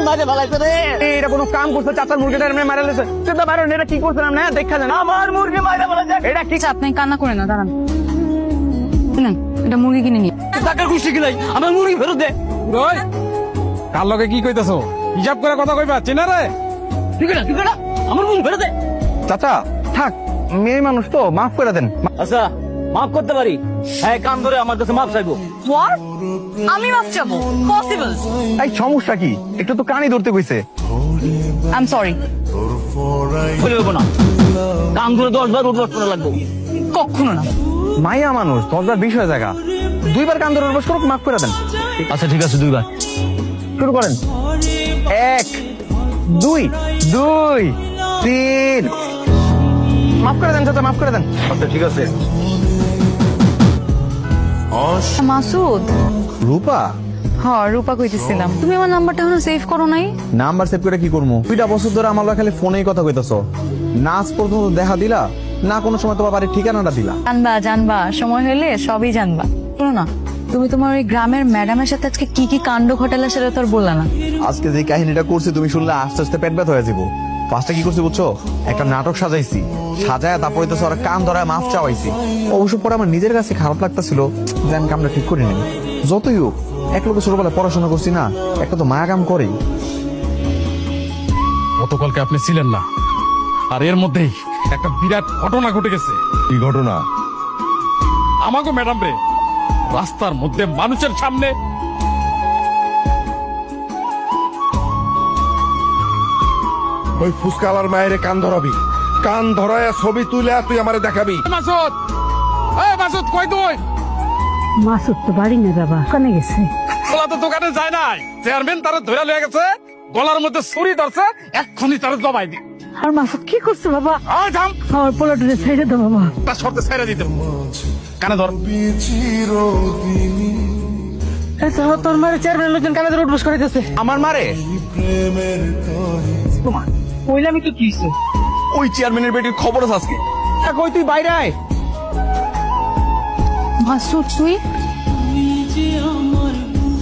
মাঝে ফেলাইছে রে। এটা কোনো কাম করছে? চাচার মুরগিটা এমনি মারা লেছে। চিন্তা পারেন এটা কি করছেন আপনি? দেখা যান আমার মুরগি মাঝে ফেলাইছে। এটা কি? আপনি কান্না করে না, দাঁড়ান। নেন, এটা মুরগি কিনে নিয়ে। টাকার খুশি কি নাই, আমার মুরগি ফেরত দে। ওই কার লগে কি কইতাছো? হিসাব করে কথা কইবা, চেনা রে? ঠিক না, ঠিক না, আমার মুরগি ফেরত দে। চাচা থাক, মেয়ে মানুষ তো, মাফ করে দেন। আচ্ছা মাফ করতে পারি, হ্যাঁ কান ধরে আমার কাছে মাফ চাইবো। What? আমি মাফ চাবো? পসিবল? এই সমস্যা কি? একটু তো কানই ধরতে কইছে। I am sorry. বলে দেবো না, কান ধরে 10 বার উঠবস করা লাগবো। কখনো না। মাইয়া মানুষ, 10বার 20 হয়ে জায়গা, 2বার কান ধরে বস করুক, মাফ করে দেন। আচ্ছা ঠিক আছে, 2 বার শুরু করেন। 1 2 2 3 মাফ করে দেন চাচা, মাফ করে দেন। আচ্ছা ঠিক আছে। মাসুদ। রূপা হ্যাঁ, রূপা কইতেছিলাম। তুমি আমার নাম্বারটা এখনো সেভ করো নাই? নাম্বার সেভ করে কি করবো? 2টা বছর ধরে আমার লগে খালি ফোনেই কথা কইতাছো, না আজ পর্যন্ত দেখা দিলা, না কোনো সময় তোমার বাড়ির ঠিকানাটা দিলা। জানবা জানবা, সময় হলে সবই জানবা। শোনো না, তুমি তোমার ওই গ্রামের ম্যাডামের সাথে আজকে কি কি কাণ্ড ঘটালে সেটা তো আর বললা না। আজকে যে কাহিনীটা করছি তুমি শুনলে আস্তে আস্তে পেট ব্যথা হয়ে যাবো। ফার্স্টে কি করছি বুঝছো? একটা নাটক সাজাইছি, সাজায় তারপরে তো ওরা কান ধরায় মাফ চাওয়াইছি। অবশ্য পরে আমার নিজের কাছে খারাপ লাগতেছিল যে আমি কামটা ঠিক করি নাই। যতই হোক, এক লোকের ছোটবেলায় পড়াশোনা করছি না, একটা তো মায়া কাম করেই। গতকালকে আপনি ছিলেন না, আর এর মধ্যেই একটা বিরাট ঘটনা ঘটে গেছে। কি ঘটনা? আমাকে ম্যাডাম রে রাস্তার মধ্যে মানুষের সামনে ওই ফুসকালার মায়ের কান ধরাবি, কান ধরায় ছবি তুলে তুই আমারে দেখাবি। মাসুদ, এই মাসুদ কই তুই? মাসুদ তো বাড়ি না বাবা, ওখানে গেছে। ওলা তো দোকানে যায় নাই, চেয়ারম্যান তারা ধরে লয়ে গেছে, গলার মধ্যে ছুরি ধরছে, এক্ষুনি তারা জবাই দি। আর মাসুদ কি করছে বাবা? আয় থাম, আমার পোলাটুরে ছেড়ে দাও বাবা। তার শর্তে ছেড়ে দিতে। কানে ধর। তোর মারে চেয়ারম্যান লোকজন কানে ধরে উঠবস করে গেছে। আমার মারে? কইলাম তো কি হইছে? ওই চেয়ারম্যানের বেটির খবর আছে আজকে। কই তুই বাইরে আয়। মাসুদ তুই?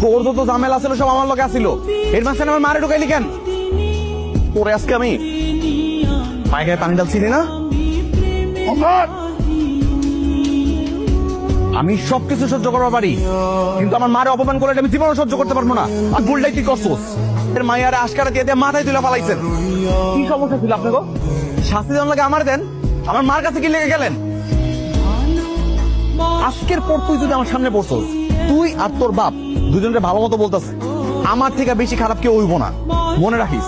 তোর তো ঝামেলা ছিল সব আমার লগে আসিল, এর মাঝখানে আমার মারে ঢুকাইলি কেন? তোরে আজকে আমি মায়ের গায়ে পানি ঢালছিলি না? আমি সবকিছু সহ্য করতে পারি, কিন্তু আমার মারে অপমান করে আমি জীবনও সহ্য করতে পারবো না। আর ভুলটাই তুই করছিস, এর মায়ের আশকারা দিয়ে দিয়ে মাথায় তুলে ফালাইছেন। কি সমস্যা ছিল আপনাকে? শাস্তি দেওয়ার লাগে আমার দেন, আমার মার কাছে কি লেগে গেলেন? আজকের পর তুই যদি আমার সামনে পড়ছস, তুই আর তোর বাপ দুজনকে ভালো মতো বলতেছে, আমার থেকে বেশি খারাপ কেউ হইব না, মনে রাখিস।